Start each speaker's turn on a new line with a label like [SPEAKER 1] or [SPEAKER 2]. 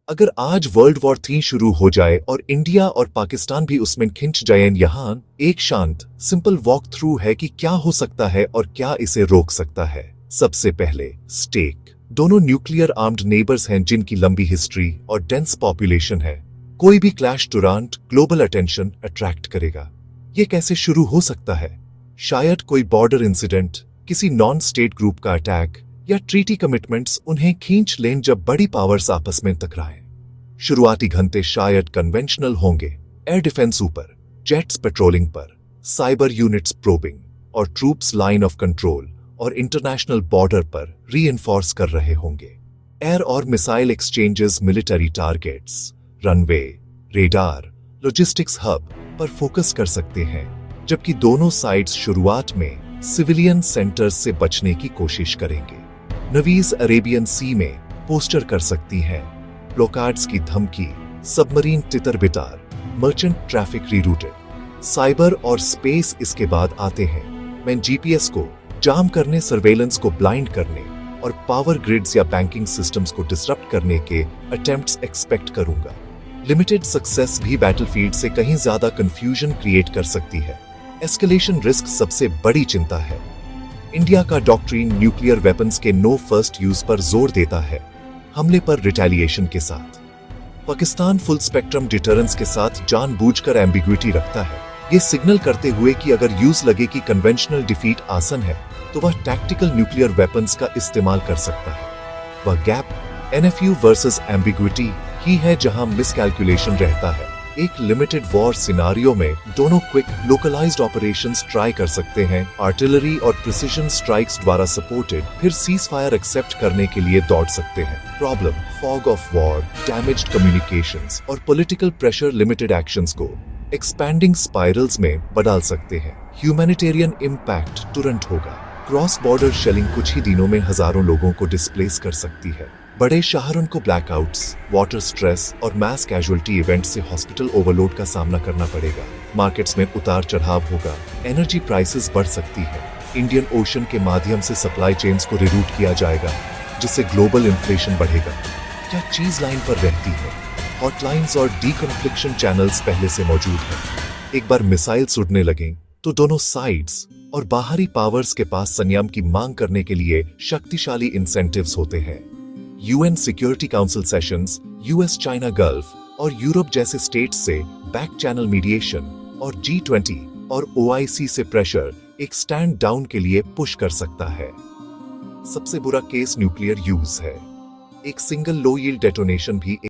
[SPEAKER 1] अगर आज world war 3 शुरू हो जाए और इंडिया और पाकिस्तान भी उसमें खिंच जाए, यहाँ एक शांत सिंपल वॉक थ्रू है कि क्या हो सकता है और क्या इसे रोक सकता है। सबसे पहले स्टेक। दोनों न्यूक्लियर आर्म्ड नेबर्स हैं जिनकी लंबी हिस्ट्री और डेंस पॉपुलेशन है। कोई भी क्लैश तुरंत ग्लोबल अटेंशन अट्रैक्ट करेगा। ये कैसे शुरू हो सकता है? शायद कोई बॉर्डर इंसिडेंट, किसी नॉन स्टेट ग्रुप का अटैक या ट्रीटी कमिटमेंट्स उन्हें खींच लें जब बड़ी पावर्स आपस में टकराएं। शुरुआती घंटे शायद कन्वेंशनल होंगे, एयर डिफेंस ऊपर, जेट्स पेट्रोलिंग पर, साइबर यूनिट्स प्रोबिंग और ट्रूप्स लाइन ऑफ कंट्रोल और इंटरनेशनल बॉर्डर पर रीइंफोर्स कर रहे होंगे। एयर और missile exchanges military targets, runway, radar, logistics hub पर फोकस कर सकते हैं, जबकि दोनों साइड्स शुरुआत में सिविलियन सेंटर्स से बचने की कोशिश करेंगे। नवीज अरेबियन सी में पोस्टर कर सकती हैं, ब्लॉकाड्स की धमकी, सबमरीन तितर बितार, मर्चेंट ट्रैफिक रीरूटेड, साइबर और स्पेस इसके बाद आते हैं। मैं जीपीएस को जाम करने, सर्वेलेंस को ब्लाइंड करने और पावर ग्रिड्स या बैंकिंग सिस्टम्स को डिसरप्ट करने के अटेम्प्ट्स एक्सपेक्ट करूंगा। लिमिटेड सक्सेस भी बैटलफील्ड से कहीं ज्यादा कंफ्यूजन क्रिएट कर सकती है। एस्केलेशन रिस्क सबसे बड़ी चिंता है। इंडिया का डॉक्ट्रिन न्यूक्लियर वेपन्स के नो फर्स्ट यूज पर जोर देता है, हमले पर रिटेलिएशन के साथ। पाकिस्तान फुल स्पेक्ट्रम डिटरेंस के साथ जानबूझकर एम्बिग्विटी रखता है, ये सिग्नल करते हुए कि अगर यूज लगे कि कन्वेंशनल डिफीट आसन है तो वह टैक्टिकल न्यूक्लियर वेपन्स का इस्तेमाल कर सकता है। वह गैप एनएफयू वर्सेस एम्बिग्विटी ही है जहां मिसकैलकुलेशन रहता है। एक लिमिटेड वॉर सिनारियो में दोनों क्विक लोकलाइज्ड ऑपरेशंस ट्राई कर सकते हैं, आर्टिलरी और प्रिसिजन स्ट्राइक्स द्वारा सपोर्टेड, फिर सीज फायर एक्सेप्ट करने के लिए दौड़ सकते हैं। Problem, fog of war, damaged communications और पॉलिटिकल प्रेशर लिमिटेड एक्शंस को एक्सपैंडिंग स्पाइरल्स में बदल सकते हैं। ह्यूमैनिटेरियन इम्पैक्ट तुरंत होगा। क्रॉस बॉर्डर शेलिंग कुछ ही दिनों में हजारों लोगों को डिस्प्लेस कर सकती है। बड़े शहरों को ब्लैकआउट्स, वाटर स्ट्रेस और मैस कैजुअलिटी इवेंट से हॉस्पिटल ओवरलोड का सामना करना पड़ेगा। मार्केट्स में उतार चढ़ाव होगा, एनर्जी प्राइसेस बढ़ सकती है। इंडियन ओशन के माध्यम से सप्लाई चेन्स को रिरूट किया जाएगा, जिससे ग्लोबल इन्फ्लेशन बढ़ेगा। क्या चीज लाइन पर रहती है? हॉटलाइंस और डीकॉन्फ्लिक्शन चैनल्स पहले से मौजूद हैं। एक बार मिसाइल्स उड़ने लगें तो दोनों साइड्स और बाहरी पावर्स के पास संयम की मांग करने के लिए शक्तिशाली इंसेंटिव्स होते हैं। UN security council sessions, US China gulf और यूरोप जैसे स्टेट्स से बैक चैनल मीडिएशन और G20 और OIC से प्रेशर एक स्टैंड डाउन के लिए पुश कर सकता है। सबसे बुरा केस न्यूक्लियर यूज है। एक सिंगल लो यील्ड डेटोनेशन भी